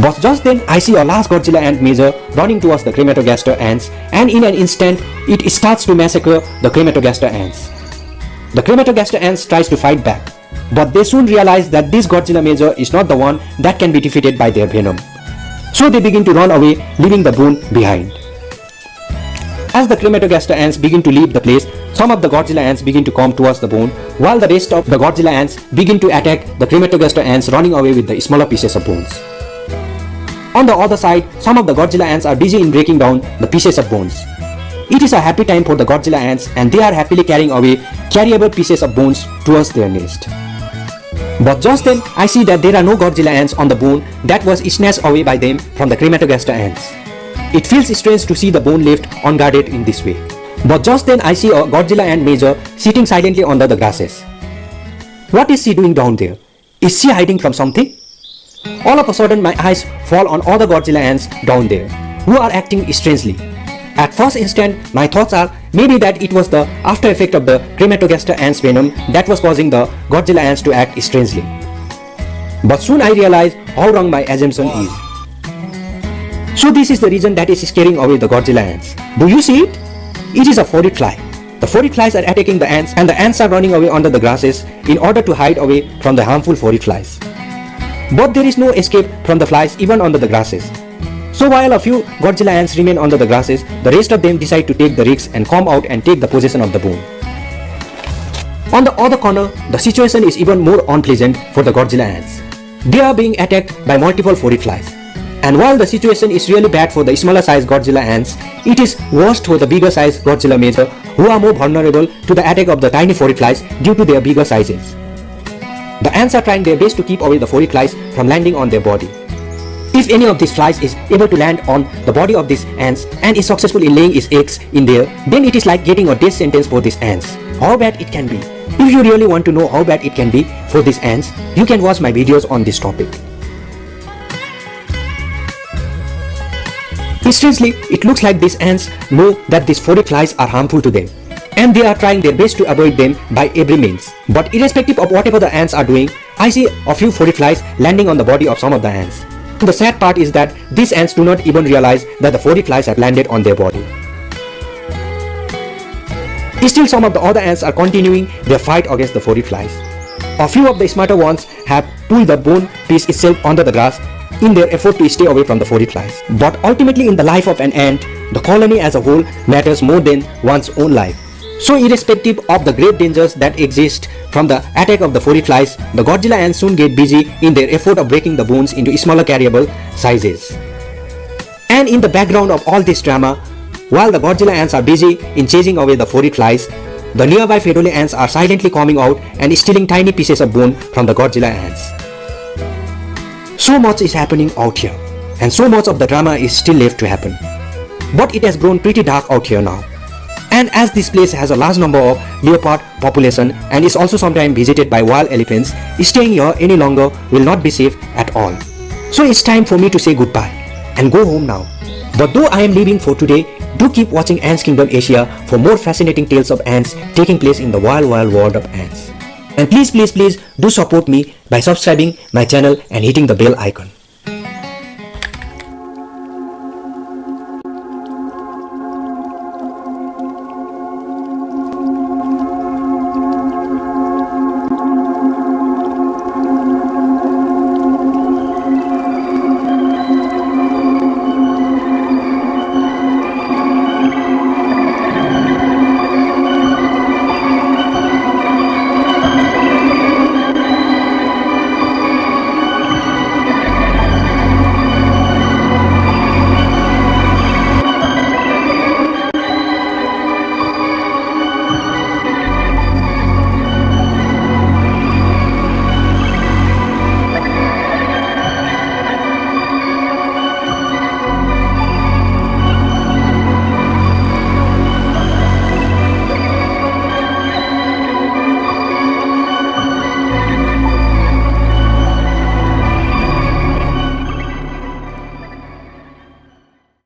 But just then I see a large Godzilla ant major running towards the Crematogaster ants, and in an instant it starts to massacre the Crematogaster ants. The Crematogaster ants tries to fight back, but they soon realize that this Godzilla major is not the one that can be defeated by their venom. So they begin to run away, leaving the bone behind. As the Crematogaster ants begin to leave the place, some of the Godzilla ants begin to come towards the bone, while the rest of the Godzilla ants begin to attack the Crematogaster ants, running away with the smaller pieces of bones. On the other side, some of the Godzilla ants are busy in breaking down the pieces of bones. It is a happy time for the Godzilla ants, and they are happily carrying away carryable pieces of bones towards their nest. But just then, I see that there are no Godzilla ants on the bone that was snatched away by them from the Crematogaster ants. It feels strange to see the bone left unguarded in this way. But just then, I see a Godzilla ant major sitting silently under the grasses. What is she doing down there? Is she hiding from something? All of a sudden, my eyes fall on other Godzilla ants down there, who are acting strangely. At first instant, my thoughts are maybe that it was the after effect of the Crematogaster ants' venom that was causing the Godzilla ants to act strangely. But soon I realize how wrong my assumption is. So this is the reason that is scaring away the Godzilla ants. Do you see it? It is a Phorid fly. The Phorid flies are attacking the ants, and the ants are running away under the grasses in order to hide away from the harmful Phorid flies. But there is no escape from the flies even under the grasses. So while a few Godzilla ants remain under the grasses, the rest of them decide to take the risk and come out and take the possession of the bone. On the other corner, the situation is even more unpleasant for the Godzilla ants. They are being attacked by multiple Phorid flies. And while the situation is really bad for the smaller sized Godzilla ants, it is worst for the bigger sized Godzilla major, who are more vulnerable to the attack of the tiny Phorid flies due to their bigger sizes. The ants are trying their best to keep away the Phorid flies from landing on their body. If any of these flies is able to land on the body of these ants and is successful in laying its eggs in there, then it is like getting a death sentence for these ants. How bad it can be. If you really want to know how bad it can be for these ants, you can watch my videos on this topic. Strangely, it looks like these ants know that these Phorid flies are harmful to them, and they are trying their best to avoid them by every means. But irrespective of whatever the ants are doing, I see a few Phorid flies landing on the body of some of the ants. The sad part is that these ants do not even realize that the Phorid flies have landed on their body. Still, some of the other ants are continuing their fight against the Phorid flies. A few of the smarter ones have pulled the bone piece itself under the grass in their effort to stay away from the Phorid flies. But ultimately, in the life of an ant, the colony as a whole matters more than one's own life. So irrespective of the great dangers that exist from the attack of the Phorid flies, the Godzilla ants soon get busy in their effort of breaking the bones into smaller carryable sizes. And in the background of all this drama, while the Godzilla ants are busy in chasing away the Phorid flies, the nearby Pheidole ants are silently coming out and stealing tiny pieces of bone from the Godzilla ants. So much is happening out here, and so much of the drama is still left to happen. But it has grown pretty dark out here now. And as this place has a large number of leopard population and is also sometimes visited by wild elephants, staying here any longer will not be safe at all. So it's time for me to say goodbye and go home now. But though I am leaving for today, do keep watching Ants Kingdom Asia for more fascinating tales of ants taking place in the wild world of ants. And please do support me by subscribing my channel and hitting the bell icon.